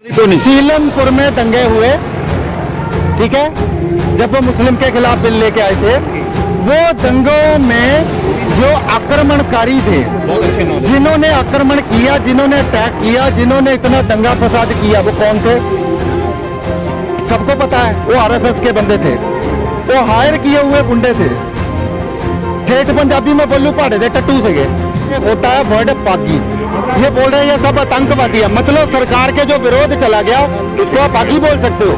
सीलमपुर में दंगे हुए, ठीक है, जब वो मुस्लिम के खिलाफ बिल लेके आए थे। वो दंगों में जो आक्रमणकारी थे, जिन्होंने आक्रमण किया, जिन्होंने अटैक किया, जिन्होंने इतना दंगा फसाद किया, वो कौन थे? सबको पता है। वो आरएसएस के बंदे थे, वो हायर किए हुए गुंडे थे। ठेठ पंजाबी में बोलू पहाड़े दे टट्टू से गए। होता है वर्ड पागी, ये बोल रहे हैं ये सब आतंकवादी है। मतलब सरकार के जो विरोध चला गया उसको आप पागी बोल सकते हो,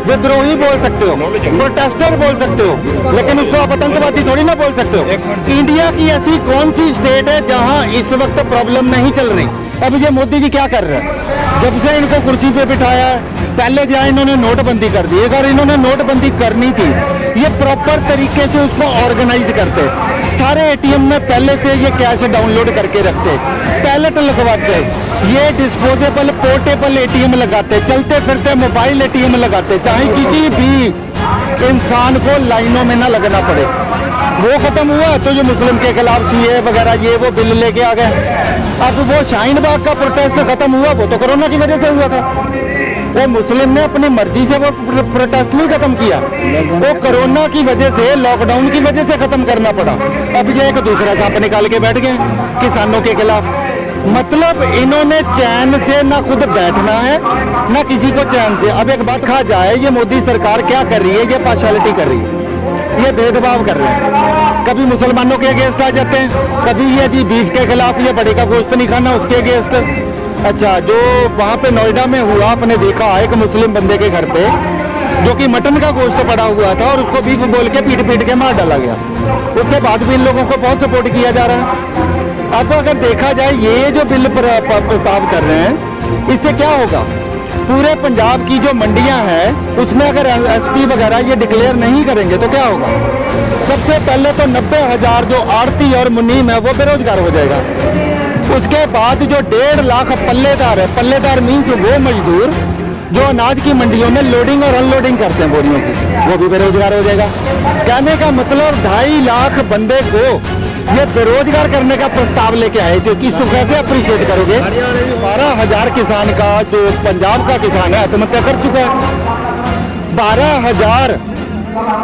विद्रोही बोल सकते हो, प्रोटेस्टर बोल सकते हो, लेकिन उसको आप आतंकवादी थोड़ी ना बोल सकते हो। इंडिया की ऐसी कौन सी स्टेट है जहां इस वक्त प्रॉब्लम नहीं चल रही? अब ये मोदी जी क्या कर रहे हैं? जब से इनको कुर्सी पे बिठाया है, पहले जो इन्होंने नोटबंदी कर दी। अगर इन्होंने नोटबंदी करनी थी, ये प्रॉपर तरीके से उसको ऑर्गेनाइज करते, सारे एटीएम में पहले से ये कैश डाउनलोड करके रखते, पैलेट लगवाते, ये डिस्पोजेबल पोर्टेबल एटीएम लगाते, चलते फिरते मोबाइल एटीएम लगाते, चाहे किसी भी इंसान को लाइनों में ना लगना पड़े। वो खत्म हुआ तो जो मुस्लिम के खिलाफ सीए वगैरह ये वो बिल लेके आ गए। अब वो शाहीन बाग का प्रोटेस्ट खत्म हुआ, वो तो कोरोना की वजह से हुआ था। वो मुस्लिम ने अपनी मर्जी से वो प्रोटेस्ट नहीं खत्म किया, वो कोरोना की वजह से, लॉकडाउन की वजह से खत्म करना पड़ा। अब ये एक दूसरा सांप निकाल के बैठ गए किसानों के खिलाफ। मतलब इन्होंने चैन से ना खुद बैठना है ना किसी को चैन से। अब एक बात कहा जाए, ये मोदी सरकार क्या कर रही है? ये पार्शियलिटी कर रही है, ये भेदभाव कर रहे हैं। कभी मुसलमानों के अगेंस्ट आ जाते हैं, कभी ये जी बीफ के खिलाफ, ये बड़े का गोश्त नहीं खाना, उसके अगेंस्ट। अच्छा, जो वहाँ पे नोएडा में हुआ, आपने देखा एक मुस्लिम बंदे के घर पे जो कि मटन का गोश्त पड़ा हुआ था और उसको बीफ बोल के पीट पीट के मार डाला गया। उसके बाद भी इन लोगों को बहुत सपोर्ट किया जा रहा है। अब अगर देखा जाए, ये जो बिल प्रस्ताव कर रहे हैं, इससे क्या होगा? पूरे पंजाब की जो मंडियां हैं उसमें अगर एसपी वगैरह ये डिक्लेयर नहीं करेंगे तो क्या होगा? सबसे पहले तो 90,000 जो आड़ती और मुनीम है वो बेरोजगार हो जाएगा। उसके बाद जो 1.5 लाख पल्लेदार है, पल्लेदार मीन्स वो मजदूर जो अनाज की मंडियों में लोडिंग और अनलोडिंग करते हैं बोरियों की, वो भी बेरोजगार हो जाएगा। कहने का मतलब 2.5 लाख बंदे को ये बेरोजगार करने का प्रस्ताव लेके आए थे। कि इसको कैसे अप्रिशिएट करोगे? 12,000 किसान का, जो पंजाब का किसान है, आत्महत्या कर चुका है। 12,000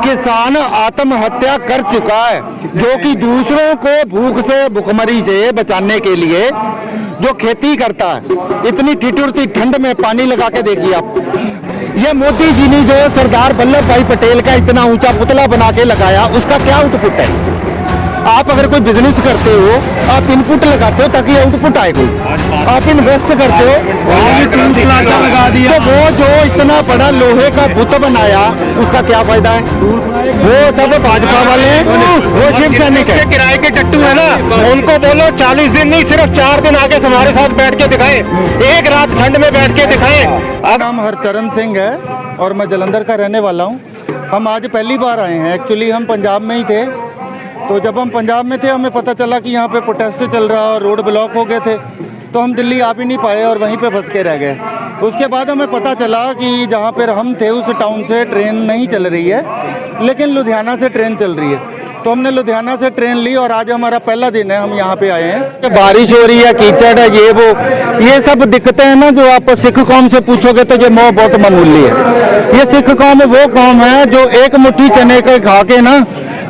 किसान आत्महत्या कर चुका है, जो कि दूसरों को भूख से, भुखमरी से बचाने के लिए जो खेती करता है। इतनी ठिठुरती ठंड में पानी लगा के देखिए आप। ये मोदी जी ने जो सरदार वल्लभ भाई पटेल का इतना ऊंचा पुतला बना के लगाया, उसका क्या आउटपुट है? आप अगर कोई बिजनेस करते हो, आप इनपुट लगाते हो ताकि आउटपुट आए कोई, आप इन्वेस्ट करते हो, लगा दिया, तो वो जो इतना बड़ा लोहे का बुत बनाया, उसका क्या फायदा है? वो सब भाजपा वाले हैं, वो शिव सैनिक है, किराए के टट्टू है ना। उनको बोलो 40 दिन नहीं, सिर्फ 4 दिन आके हमारे साथ बैठ के दिखाएं, एक रात ठंड में बैठ के दिखाएं। मेरा नाम हरचरण सिंह है और मैं जालंधर का रहने वाला हूँ। हम आज पहली बार आए हैं। एक्चुअली हम पंजाब में ही थे, तो जब हम पंजाब में थे हमें पता चला कि यहाँ पे प्रोटेस्ट चल रहा और रोड ब्लॉक हो गए थे, तो हम दिल्ली आ भी नहीं पाए और वहीं पे फंस के रह गए। उसके बाद हमें पता चला कि जहाँ पर हम थे उस टाउन से ट्रेन नहीं चल रही है, लेकिन लुधियाना से ट्रेन चल रही है। तो हमने लुधियाना से ट्रेन ली और आज हमारा पहला दिन है, हम यहाँ पे आए हैं। बारिश हो रही है, कीचड़ है, ये वो, ये सब दिक्कतें हैं ना, जो आप सिख कौम से पूछोगे तो ये मोह बहुत मामूली है। ये सिख कौम वो कौम है जो एक मुट्ठी चने के खा के ना,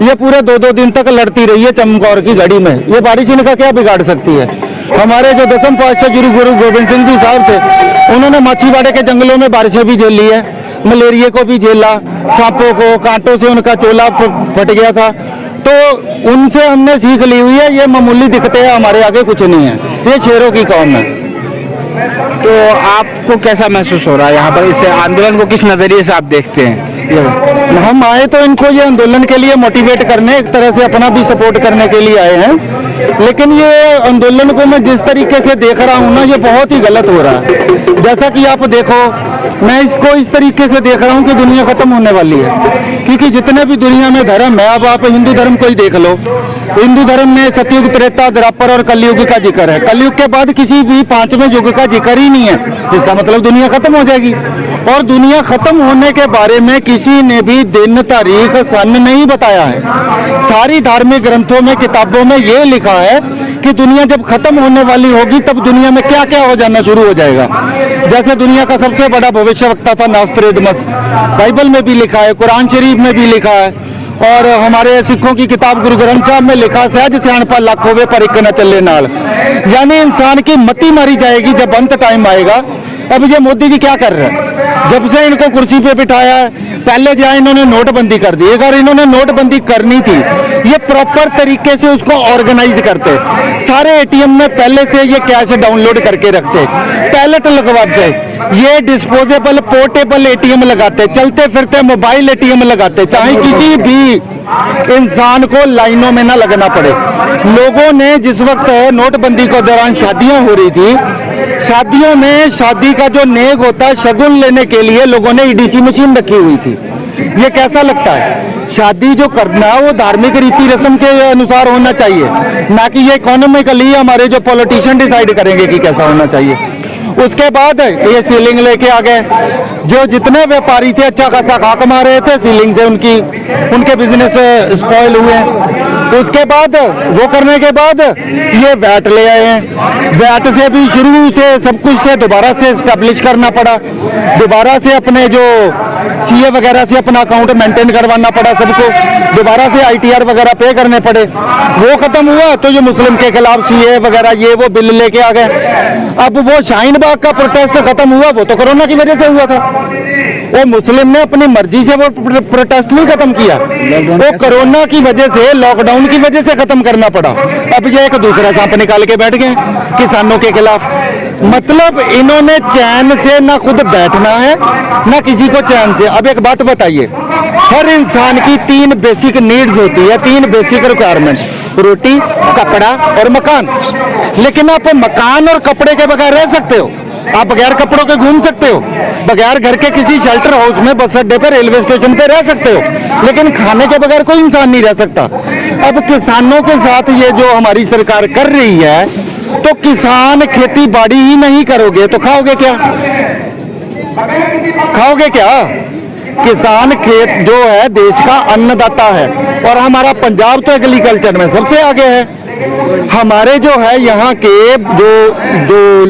ये पूरे 2-2 दिन तक लड़ती रही है चमकौर की घड़ी में। ये बारिश इनका क्या बिगाड़ सकती है? हमारे जो 10वें पातशाह गुरु गोबिंद सिंह जी साहब थे, उन्होंने माछीवाड़े के जंगलों में बारिशें भी झेल ली है, मलेरिया को भी झेला, सांपों को, कांटों से उनका चोला फट गया था। तो उनसे हमने सीख ली हुई है। ये मामूली दिक्कतें हैं, हमारे आगे कुछ नहीं है। ये शेरों की कौम है। तो आपको कैसा महसूस हो रहा है यहाँ पर? इस आंदोलन को किस नजरिए से आप देखते हैं? हम आए तो इनको ये आंदोलन के लिए मोटिवेट करने, एक तरह से अपना भी सपोर्ट करने के लिए आए हैं। लेकिन ये आंदोलन को मैं जिस तरीके से देख रहा हूँ ना, ये बहुत ही गलत हो रहा है। जैसा कि आप देखो, मैं इसको इस तरीके से देख रहा हूँ कि दुनिया खत्म होने वाली है, क्योंकि जितने भी दुनिया में धर्म है, अब आप हिंदू धर्म को ही देख लो। हिंदू धर्म में सतयुग, त्रेता, द्वापर और कलयुग का जिक्र है। कलयुग के बाद किसी भी 5वें युग का जिक्र ही नहीं है। इसका मतलब दुनिया खत्म हो जाएगी। और दुनिया खत्म होने के बारे में किसी ने भी दिन, तारीख, सन नहीं बताया है। सारी धार्मिक ग्रंथों में, किताबों में ये लिखा है कि दुनिया जब खत्म होने वाली होगी तब दुनिया में क्या क्या हो जाना शुरू हो जाएगा। जैसे दुनिया का सबसे बड़ा भविष्यवक्ता था नास्त्रेदमस, बाइबल में भी लिखा है, कुरान शरीफ में भी लिखा है, और हमारे सिखों की किताब गुरु ग्रंथ साहब में लिखा, सहज सियाणपा लख होवे पर एक न चले नाल। यानी इंसान की मति मारी जाएगी जब अंत टाइम आएगा। अब ये मोदी जी क्या कर रहे हैं? जब से इनको कुर्सी पे बिठाया है, पहले जो है इन्होंने नोटबंदी कर दी। अगर इन्होंने नोटबंदी करनी थी, ये प्रॉपर तरीके से उसको ऑर्गेनाइज करते, सारे एटीएम में पहले से ये कैश डाउनलोड करके रखते, पैलेट लगवाते, ये डिस्पोजेबल पोर्टेबल एटीएम लगाते, चलते फिरते मोबाइल एटीएम लगाते, चाहे किसी भी इंसान को लाइनों में ना लगना पड़े। लोगों ने जिस वक्त नोटबंदी के दौरान शादियां हो रही थी, शादियों में शादी का जो नेग होता है शगुन लेने के लिए लोगों ने ईडीसी मशीन रखी हुई थी। ये कैसा लगता है? शादी जो करना है वो धार्मिक रीति रस्म के अनुसार होना चाहिए, ना कि ये इकोनॉमिकली हमारे जो पॉलिटिशियन डिसाइड करेंगे कि कैसा होना चाहिए। उसके बाद ये सीलिंग लेके आ गए। जो जितने व्यापारी थे अच्छा खासा खा कमा रहे थे, सीलिंग से उनके बिजनेस स्पॉइल हुए। उसके बाद वो करने के बाद ये वैट ले आए हैं। वैट से भी शुरू से सब कुछ से दोबारा से एस्टेब्लिश करना पड़ा, दोबारा से अपने जो सीए वगैरह से अपना अकाउंट मेंटेन करवाना पड़ा सबको, दोबारा से आईटीआर वगैरह पे करने पड़े। वो खत्म हुआ तो ये मुस्लिम के खिलाफ सीए वगैरह ये वो बिल लेके आ गए। अब वो शाहीन बाग का प्रोटेस्ट खत्म हुआ, वो तो कोरोना की वजह से हुआ था। वो मुस्लिम ने अपनी मर्जी से वो प्रोटेस्ट नहीं खत्म किया, वो कोरोना की वजह से, लॉकडाउन की वजह से खत्म करना पड़ा। अब ये एक दूसरा सांप निकाल के बैठ गए किसानों के खिलाफ। मतलब इन्होंने चैन से ना खुद बैठना है ना किसी को चैन से। अब एक बात बताइए, हर इंसान की 3 बेसिक नीड्स होती है, 3 बेसिक रिक्वायरमेंट, रोटी, कपड़ा और मकान। लेकिन आप मकान और कपड़े के बगैर रह सकते हो? आप बगैर कपड़ों के घूम सकते हो, बगैर घर के किसी शेल्टर हाउस में, बस अड्डे पे, रेलवे स्टेशन पे रह सकते हो, लेकिन खाने के बगैर कोई इंसान नहीं रह सकता। अब किसानों के साथ ये जो हमारी सरकार कर रही है, तो किसान खेती बाड़ी ही नहीं करोगे तो खाओगे क्या? खाओगे क्या? किसान खेत जो है देश का अन्नदाता है, और हमारा पंजाब तो एग्रीकल्चर में सबसे आगे है। हमारे जो है यहाँ के जो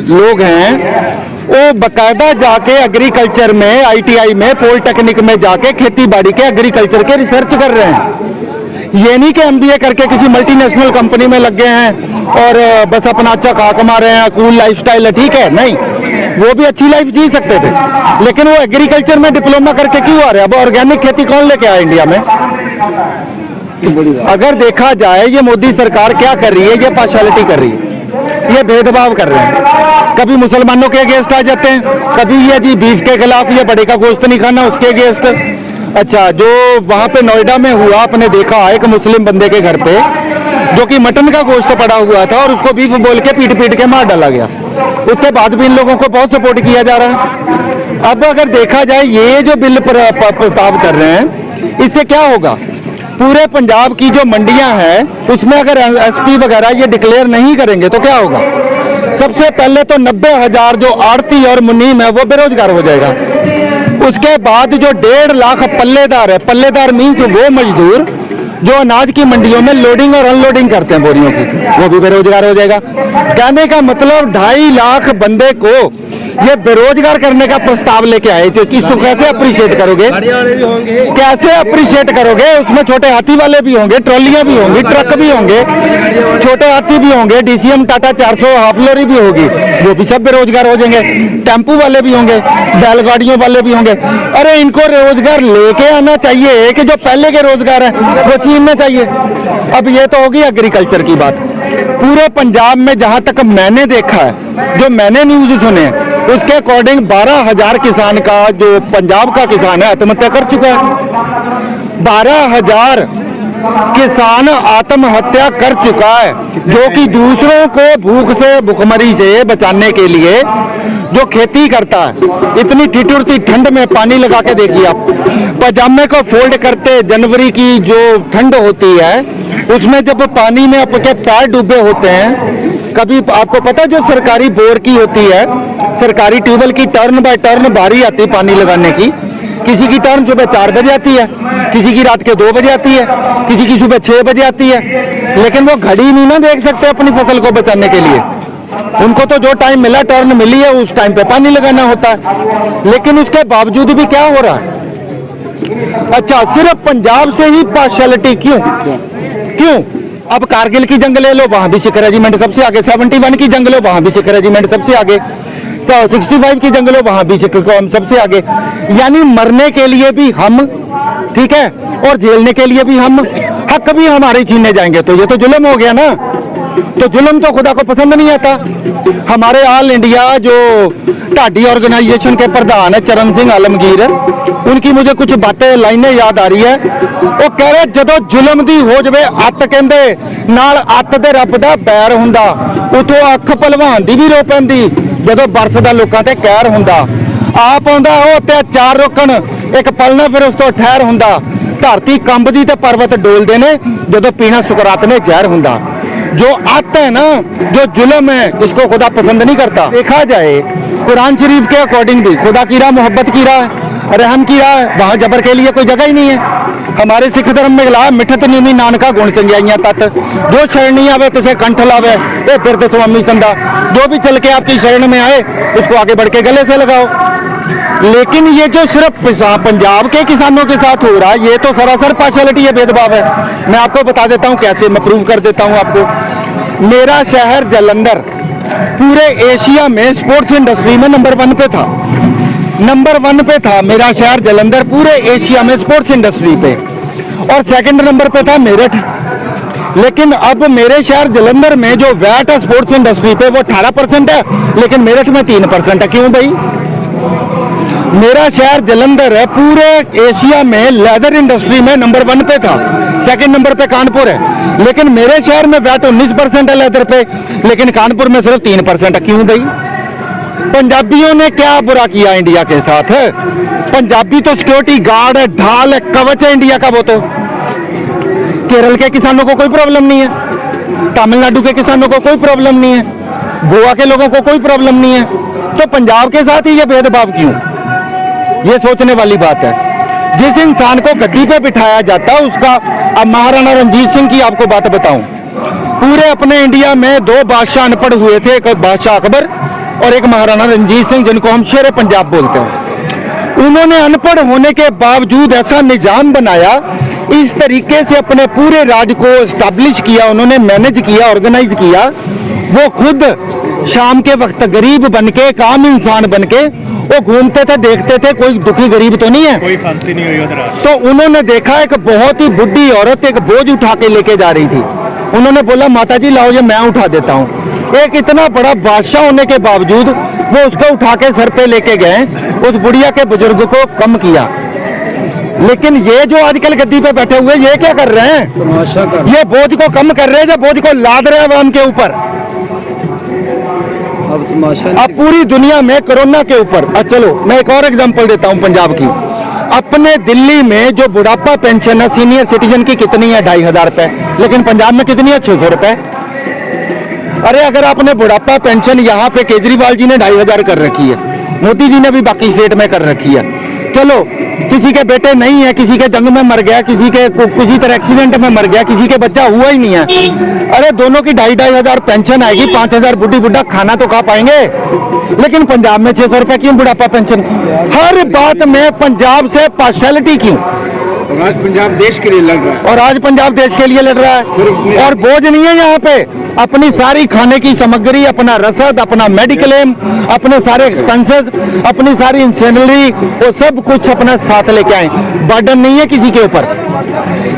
लोग हैं वो बकायदा जाके एग्रीकल्चर में, आईटीआई में, पॉलिटेक्निक में जाके खेती बाड़ी के, एग्रीकल्चर के रिसर्च कर रहे हैं। ये नहीं कि एमबीए करके किसी मल्टीनेशनल कंपनी में लग गए हैं और बस अपना अच्छा खा कमा रहे हैं, कूल लाइफस्टाइल है, ठीक है, नहीं, वो भी अच्छी लाइफ जी सकते थे, लेकिन वो एग्रीकल्चर में डिप्लोमा करके क्यों आ रहे हैं? अब ऑर्गेनिक खेती कौन लेके आया इंडिया में? अगर देखा जाए ये मोदी सरकार क्या कर रही है, ये पार्शियलिटी कर रही है, ये भेदभाव कर रहे हैं। कभी मुसलमानों के अगेंस्ट आ जाते हैं, कभी ये जी बीफ के खिलाफ, ये बड़े का गोश्त नहीं खाना, उसके अगेंस्ट। अच्छा, जो वहां पे नोएडा में हुआ, आपने देखा एक मुस्लिम बंदे के घर पे जो कि मटन का गोश्त पड़ा हुआ था और उसको बीफ बोल के पीट पीट के मार डाला गया। उसके बाद भी इन लोगों को बहुत सपोर्ट किया जा रहा है। अब अगर देखा जाए ये जो बिल प्रस्ताव कर रहे हैं, इससे क्या होगा? पूरे पंजाब की जो मंडियां हैं उसमें अगर एसपी वगैरह ये डिक्लेयर नहीं करेंगे तो क्या होगा? सबसे पहले तो 90,000 जो आड़ती और मुनीम है वो बेरोजगार हो जाएगा। उसके बाद जो 1.5 लाख पल्लेदार है, पल्लेदार मीन्स वो मजदूर जो अनाज की मंडियों में लोडिंग और अनलोडिंग करते हैं बोरियों की, वो भी बेरोजगार हो जाएगा। कहने का मतलब 2.5 लाख बंदे को ये बेरोजगार करने का प्रस्ताव लेके आए थे। इसको कैसे अप्रिशिएट करोगे? कैसे अप्रिशिएट करोगे? उसमें छोटे हाथी वाले भी होंगे, ट्रॉलियां भी होंगी, ट्रक भी होंगे, छोटे हाथी भी होंगे, डीसीएम टाटा 400 हाफ लॉरी भी होगी, वो भी सब बेरोजगार हो जाएंगे। टेम्पू वाले भी होंगे, बैलगाड़ियों वाले भी होंगे। अरे इनको रोजगार लेके आना चाहिए कि जो पहले के रोजगार है वो छीनना चाहिए। अब ये तो होगी एग्रीकल्चर की बात। पूरे पंजाब में जहां तक मैंने देखा है, जो मैंने न्यूज सुने, उसके अकॉर्डिंग 12,000 किसान का, जो पंजाब का किसान है, आत्महत्या कर चुका है। 12,000 किसान आत्महत्या कर चुका है, जो कि दूसरों को भूख से, भुखमरी से बचाने के लिए जो खेती करता है। इतनी ठिठुरती ठंड में पानी लगा के देखिए आप, पजामे को फोल्ड करते, जनवरी की जो ठंड होती है उसमें जब पानी में आपके पैर डूबे होते हैं, कभी आपको पता जो सरकारी बोर की होती है, सरकारी ट्यूबवेल की टर्न बाय टर्न बारी आती है पानी लगाने की। किसी की टर्न सुबह 4 बजे आती है, किसी की रात के 2 बजे आती है, किसी की सुबह 6 बजे आती है। लेकिन वो घड़ी नहीं ना देख सकते अपनी फसल को बचाने के लिए। उनको तो जो टाइम मिला, टर्न मिली है, उस टाइम पे पानी लगाना होता है। लेकिन उसके बावजूद भी क्या हो रहा है? अच्छा, सिर्फ पंजाब से ही पार्शियलिटी क्यों? क्यों? अब कारगिल की जंग ले लो, वहां भी सिख रेजिमेंट सबसे आगे। 71 की जंग लो, वहां भी सिख रेजिमेंट सबसे आगे। 65 की जंग लो, वहां भी सिख कौम सबसे आगे। यानी मरने के लिए भी हम, ठीक है, और झेलने के लिए भी हम, हक भी हमारे छीनने जाएंगे तो ये तो जुल्म हो गया ना। तो जुल्म तो खुदा को पसंद नहीं आता। हमारे ऑल इंडिया जो ढाडी ऑर्गेनाइजेशन के प्रधान है चरण सिंह आलमगीर, उनकी मुझे कुछ बातें, लाइनें याद आ रही है। वो कह रहे ਜਦੋਂ ਜ਼ੁਲਮ ਦੀ ਹੋ ਜਵੇ ਅੱਤ, ਕਹਿੰਦੇ ਨਾਲ ਅੱਤ ਦੇ ਰੱਬ ਦਾ ਬੈਰ ਹੁੰਦਾ, ਉਥੋਂ ਅੱਖ ਭਲਵਾਨ ਦੀ ਵੀ ਰੋ ਪੈਂਦੀ ਜਦੋਂ ਬਰਸਦਾ ਲੋਕਾਂ ਤੇ ਕਹਿਰ ਹੁੰਦਾ। ਆਪ ਆਉਂਦਾ ਉਹ ਅਤਿਆਚਾਰ ਰੋਕਣ, ਇੱਕ ਪਲ ਨਾ ਫਿਰ ਉਸ ਤੋਂ ਠਹਿਰ ਹੁੰਦਾ। ਧਰਤੀ ਕੰਬਦੀ ਤੇ ਪਰਬਤ ਡੋਲਦੇ ਨੇ ਜਦੋਂ ਪੀਣਾ ਸੁਕਰਾਤ ने ਜ਼ਹਿਰ ਹੁੰਦਾ। जो आत है ना, जो जुल्म है, इसको खुदा पसंद नहीं करता। देखा जाए कुरान शरीफ के अकॉर्डिंग भी खुदा की राह मोहब्बत की राह है, रहम की राह है, वहाँ जबर के लिए कोई जगह ही नहीं है। हमारे सिख धर्म में ला मिठत नीमी नानका गुण चंगियाइयां तत्, जो शरण नहीं आवे तिसे कंठ लावे, ये फिर तो स्वामी संदा। जो भी चल के आपकी शरण में आए उसको आगे बढ़ के गले से लगाओ। लेकिन ये जो सिर्फ पंजाब के किसानों के साथ हो रहा है, ये तो सरासर पार्शियलिटी है, भेदभाव है। मैं आपको बता देता हूँ कैसे, मैं प्रूव कर देता हूँ आपको। मेरा शहर जालंधर पूरे एशिया में स्पोर्ट्स इंडस्ट्री में नंबर 1 पे था। नंबर 1 पे था मेरा शहर जालंधर पूरे एशिया में स्पोर्ट्स इंडस्ट्री पे, और सेकंड नंबर पे था मेरठ। लेकिन अब मेरे शहर जालंधर में जो वैट है स्पोर्ट्स इंडस्ट्री पे वो 18% है, लेकिन मेरठ में 3% है। क्यों भाई? मेरा शहर जालंधर है पूरे एशिया में लेदर इंडस्ट्री में नंबर 1 पे था, सेकंड नंबर पे कानपुर है। लेकिन मेरे शहर में वैट 19% है लेदर पे, लेकिन कानपुर में सिर्फ 3% है। क्यों भाई? पंजाबियों ने क्या बुरा किया इंडिया के साथ? पंजाबी तो सिक्योरिटी गार्ड है, ढाल है, कवच है इंडिया का। वो तो केरल के किसानों को कोई प्रॉब्लम नहीं है, तमिलनाडु के किसानों को कोई प्रॉब्लम नहीं है, गोवा के लोगों को कोई प्रॉब्लम नहीं है, तो पंजाब के साथ ही ये भेदभाव क्यों? ये सोचने वाली बात है। जिस इंसान को गद्दी पे बिठाया जाता है उसका, अब महाराणा रंजीत सिंह की आपको बात बताऊं, पूरे अपने इंडिया में 2 बादशाह अनपढ़ हुए थे, एक बादशाह अकबर और एक महाराणा रंजीत सिंह, जिनको हम शेर पंजाब बोलते हैं। उन्होंने अनपढ़ होने के बावजूद ऐसा निजाम बनाया, इस तरीके से अपने पूरे राज्य को एस्टैब्लिश किया, उन्होंने मैनेज किया, ऑर्गेनाइज किया। वो खुद शाम के वक्त गरीब बनके, एक आम इंसान बनके वो घूमते थे, देखते थे कोई दुखी गरीब तो नहीं है, कोई फांसी नहीं हुई उधर। तो उन्होंने देखा एक बहुत ही बुढ़ी औरत एक बोझ उठा के लेके जा रही थी। उन्होंने बोला माताजी लाओ ये मैं उठा देता हूँ। एक इतना बड़ा बादशाह होने के बावजूद वो उसको उठा के सर पे लेके गए, उस बुढ़िया के बुजुर्ग को कम किया। लेकिन ये जो आजकल गद्दी पे बैठे हुए ये क्या कर रहे हैं? ये बोझ को कम कर रहे हैं, जो बोझ को लाद रहे हैं आवाम के ऊपर। अब पूरी दुनिया में कोरोना के ऊपर, चलो मैं एक और एग्जांपल देता हूं पंजाब की। अपने दिल्ली में जो बुढ़ापा पेंशन है सीनियर सिटीजन की कितनी है? 2500 रुपए, लेकिन पंजाब में कितनी है? 600 रुपए। अरे अगर आपने बुढ़ापा पेंशन यहाँ पे केजरीवाल जी ने 2500 कर रखी है, मोदी जी ने भी बाकी स्टेट में कर रखी है, चलो किसी के बेटे नहीं है, किसी के जंग में मर गया, किसी के किसी तरह एक्सीडेंट में मर गया, किसी के बच्चा हुआ ही नहीं है, अरे दोनों की 2500 पेंशन आएगी, 5000 बुढ़ी बुढ़ा खाना तो खा पाएंगे। लेकिन पंजाब में 600 रुपए क्यों बुढ़ापा पेंशन? हर बात में पंजाब से पार्शियलिटी क्यों? और आज पंजाब देश के लिए लड़ रहा है, और आज पंजाब देश के लिए लड़ रहा है, और बोझ नहीं है यहाँ पे। अपनी सारी खाने की सामग्री, अपना रसद, अपना मेडिकल एम, अपने सारे एक्सपेंसेस, अपनी सारी इंसेनरी, वो सब कुछ अपना साथ लेके आए। बर्डन नहीं है किसी के ऊपर।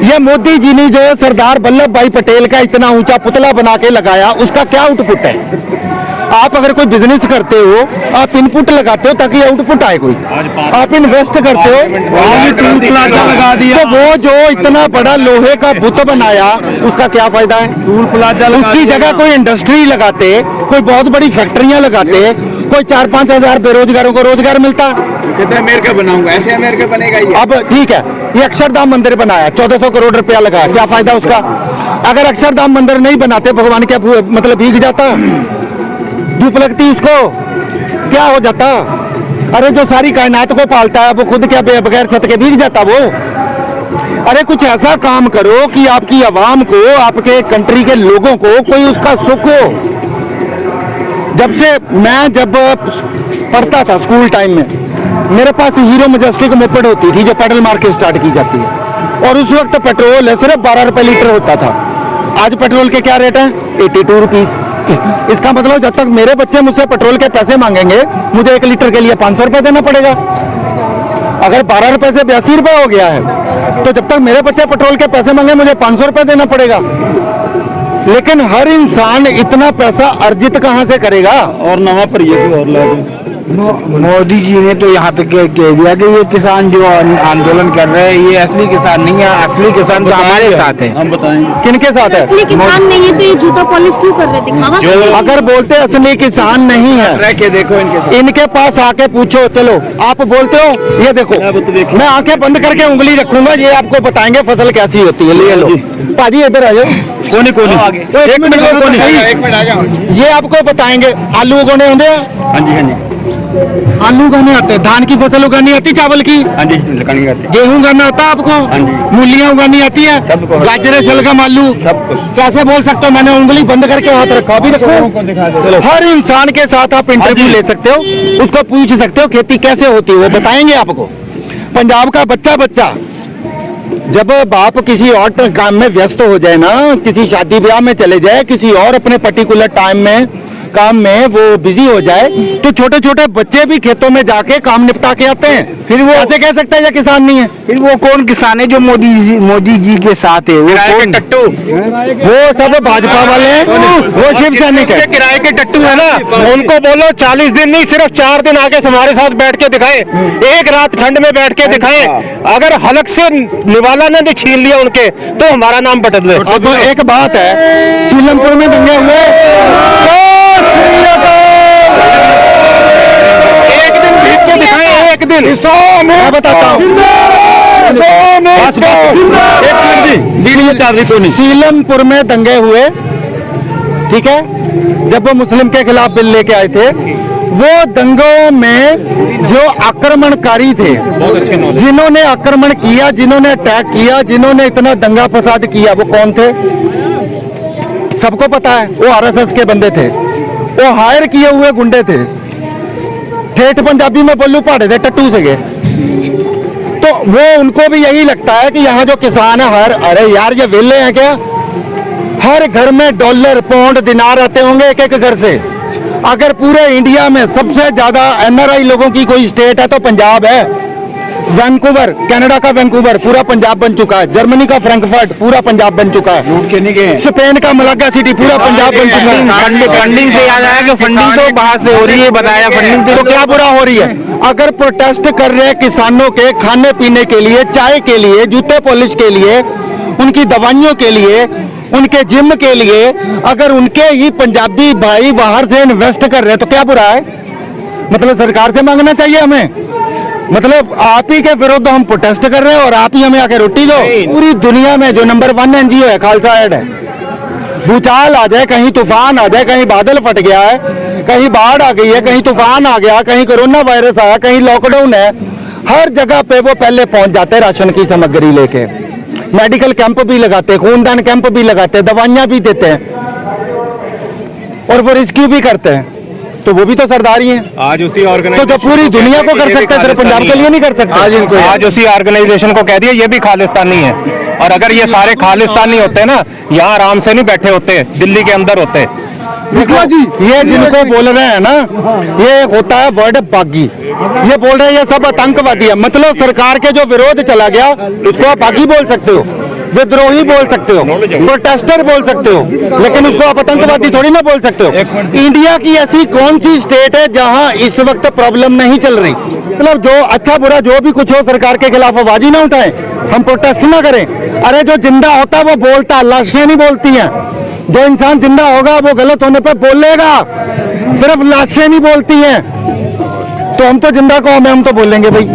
ये मोदी जी ने जो सरदार वल्लभ भाई पटेल का इतना ऊंचा पुतला बना के लगाया, उसका क्या आउटपुट है? आप अगर कोई बिजनेस करते हो, आप इनपुट लगाते हो ताकि आउटपुट आए कोई, आप इन्वेस्ट करते हो, तो वो जो इतना बड़ा लोहे का बुत बनाया उसका क्या फायदा है? टूल प्लाजा उसकी जगह कोई इंडस्ट्री लगाते, कोई बहुत बड़ी फैक्ट्रियां लगाते, कोई 4-5 हजार बेरोजगारों को रोजगार मिलता। कहते हैं अमेरिका बनाऊंगा, ऐसे अमेरिका बनेगा ही। अब ठीक है, ये अक्षरधाम मंदिर बनाया, 1400 करोड़ रुपया लगा, क्या फायदा उसका? अगर अक्षरधाम मंदिर नहीं बनाते, भगवान क्या मतलब भीग जाता? धूप लगती उसको, क्या हो जाता? अरे जो सारी कायनात को पालता है वो खुद क्या बगैर छत के भीग जाता? वो अरे कुछ ऐसा काम करो कि आपकी आवाम को, आपके कंट्री के लोगों को कोई उसका सुख हो। जब पढ़ता था स्कूल टाइम में, मेरे पास हीरो मजेस्टिक मोपेड होती थी जो पेडल मार के स्टार्ट की जाती है, और उस वक्त पेट्रोल है सिर्फ 12 रुपए लीटर होता था। आज पेट्रोल के क्या रेट है? 82 रुपीज। इसका मतलब जब तक मेरे बच्चे मुझसे पेट्रोल के पैसे मांगेंगे, मुझे 1 लीटर के लिए 500 रुपए देना पड़ेगा। अगर 12 रुपए से 82 रुपए हो गया है, तो जब तक मेरे बच्चे पेट्रोल के पैसे मांगे, मुझे 500 रुपए देना पड़ेगा। लेकिन हर इंसान इतना पैसा अर्जित कहां से करेगा? और नवा पर ये और ला दो। मोदी जी ने तो यहाँ तक कह दिया कि ये किसान जो आंदोलन कर रहे हैं ये असली किसान नहीं है, असली किसान तो हमारे साथ है। हम बताएंगे किनके साथ है? असली किसान नहीं है तो ये जूता पॉलिश क्यों कर रहे थे? दिखावा कर रहे थे। अगर बोलते असली किसान नहीं है, रह के देखो इनके साथ। इनके पास आके पूछो। चलो आप बोलते हो, ये देखो, मैं आंखें बंद करके उंगली रखूंगा, ये आपको बताएंगे फसल कैसी होती है। ले लो पाजी, इधर आ जाओ। कोनी एक मिनट, ये आपको बताएंगे। आलू उगाने होंगे? हाँ जी आलू उगाने आते हैं। धान की फसल उगानी आती, चावल की? हाँ जी लगानी करते गेहूं उगाना आता है आपको? हाँ जी। मूलियां उगानी आती है? सबको। गाजरे, शलगम, आलू सब कुछ। कैसे बोल सकते हो? मैंने उंगली बंद करके हाथ रखा, भी रखो। हर इंसान के साथ आप इंटरव्यू ले सकते हो, उसको पूछ सकते हो खेती कैसे होती है, वो बताएंगे आपको। पंजाब का बच्चा जब बाप किसी और काम में व्यस्त हो जाए ना, किसी शादी ब्याह में चले जाए, किसी और अपने पर्टिकुलर काम में वो बिजी हो जाए, तो छोटे छोटे बच्चे भी खेतों में जाके काम निपटा के आते हैं। फिर वो ऐसे कह सकते हैं ये किसान नहीं है? फिर वो कौन किसान है जो मोदी जी के साथ है? वो कौन? टट्टू वो सब भाजपा वाले हैं, वो शिव सैनिक है। किराए के टट्टू है ना, उनको बोलो 40 दिन नहीं सिर्फ 4 दिन आके हमारे साथ बैठ के दिखाएं, एक रात ठंड में बैठ के दिखाएं। अगर हलक से निवाला ने भी छीन लिया उनके, तो हमारा नाम बदल दे। अब एक बात है, सीलमपुर में दंगे हुए, एक दिन भीग के दिखाएं, एक दिन। मैं बताता हूँ, सीलमपुर में दंगे हुए, ठीक है, जब वो मुस्लिम के खिलाफ बिल लेके आए थे, वो दंगों में जो आक्रमणकारी थे, जिन्होंने आक्रमण किया, जिन्होंने अटैक किया, जिन्होंने इतना दंगा फसाद किया, वो कौन थे? सबको पता है। वो आरएसएस के बंदे थे, वो हायर किए हुए गुंडे थे। ठेठ पंजाबी में बोलू पहाड़े थे, टट्टू से गए। तो वो उनको भी यही लगता है कि यहाँ जो किसान है, अरे यार ये वेले हैं क्या? हर घर में डॉलर, पाउंड, दिनार आते होंगे एक एक घर से। अगर पूरे इंडिया में सबसे ज्यादा एनआरआई लोगों की कोई स्टेट है तो पंजाब है। वैंकूवर, कनाडा का वैंकूवर पूरा पंजाब बन चुका है। जर्मनी का फ्रैंकफर्ट पूरा पंजाब बन चुका है। स्पेन का मलागा सिटी पूरा पंजाब बन चुका है। फंडिंग से याद आया कि फंडिंग तो बाहर से हो रही है, बताया फंडिंग तो क्या बुरा हो रही है? अगर प्रोटेस्ट कर रहे हैं किसानों के खाने पीने के लिए, चाय के लिए, जूते पॉलिश के लिए, उनकी दवाइयों के लिए, उनके जिम के लिए, अगर उनके ही पंजाबी भाई बाहर से इन्वेस्ट कर रहे हैं तो क्या बुरा है? मतलब सरकार से मांगना चाहिए हमें? मतलब आप ही के विरुद्ध हम प्रोटेस्ट कर रहे हैं और आप ही हमें आके रोटी दो? पूरी दुनिया में जो नंबर 1 एनजीओ है खालसा एड है। भूचाल आ जाए, कहीं तूफान आ जाए, कहीं बादल फट गया है, कहीं बाढ़ आ गई है, कहीं तूफान आ गया, कहीं कोरोना वायरस आया, कहीं लॉकडाउन है, हर जगह पे वो पहले पहुंच जाते हैं राशन की सामग्री लेके। मेडिकल कैंप भी लगाते हैं, खूनदान कैंप भी लगाते हैं, दवाइयां भी देते हैं, और वो रेस्क्यू भी करते हैं। तो वो भी तो सरदारी हैं। आज उसी ऑर्गेनाइजेशन तो जो पूरी दुनिया को कर सकते हैं, सिर्फ पंजाब के लिए नहीं कर सकते। आज उसी ऑर्गेनाइजेशन को कह दिया ये भी खालिस्तानी है। और अगर ये सारे खालिस्तानी होते ना, यहाँ आराम से नहीं बैठे होते, दिल्ली के अंदर होते। देखो जी, ये जिनको बोल रहे हैं ना, ये होता है वर्ड बागी। ये बोल रहे हैं ये सब आतंकवादी है। मतलब सरकार के जो विरोध चला गया उसको आप बागी बोल सकते हो, विद्रोही बोल सकते हो, प्रोटेस्टर बोल सकते हो, लेकिन उसको आप आतंकवादी थोड़ी ना बोल सकते हो। इंडिया की ऐसी कौन सी स्टेट है जहां इस वक्त प्रॉब्लम नहीं चल रही? मतलब जो अच्छा बुरा जो भी कुछ हो, सरकार के खिलाफ आवाज ही ना उठाएं, हम प्रोटेस्ट ना करें। अरे जो जिंदा होता है वो बोलता, लाशें नहीं बोलती हैं। जो इंसान जिंदा होगा वो गलत होने पर बोलेगा, सिर्फ लाशें नहीं बोलती हैं। तो हम तो जिंदा कौम है, हम तो बोलेंगे भाई।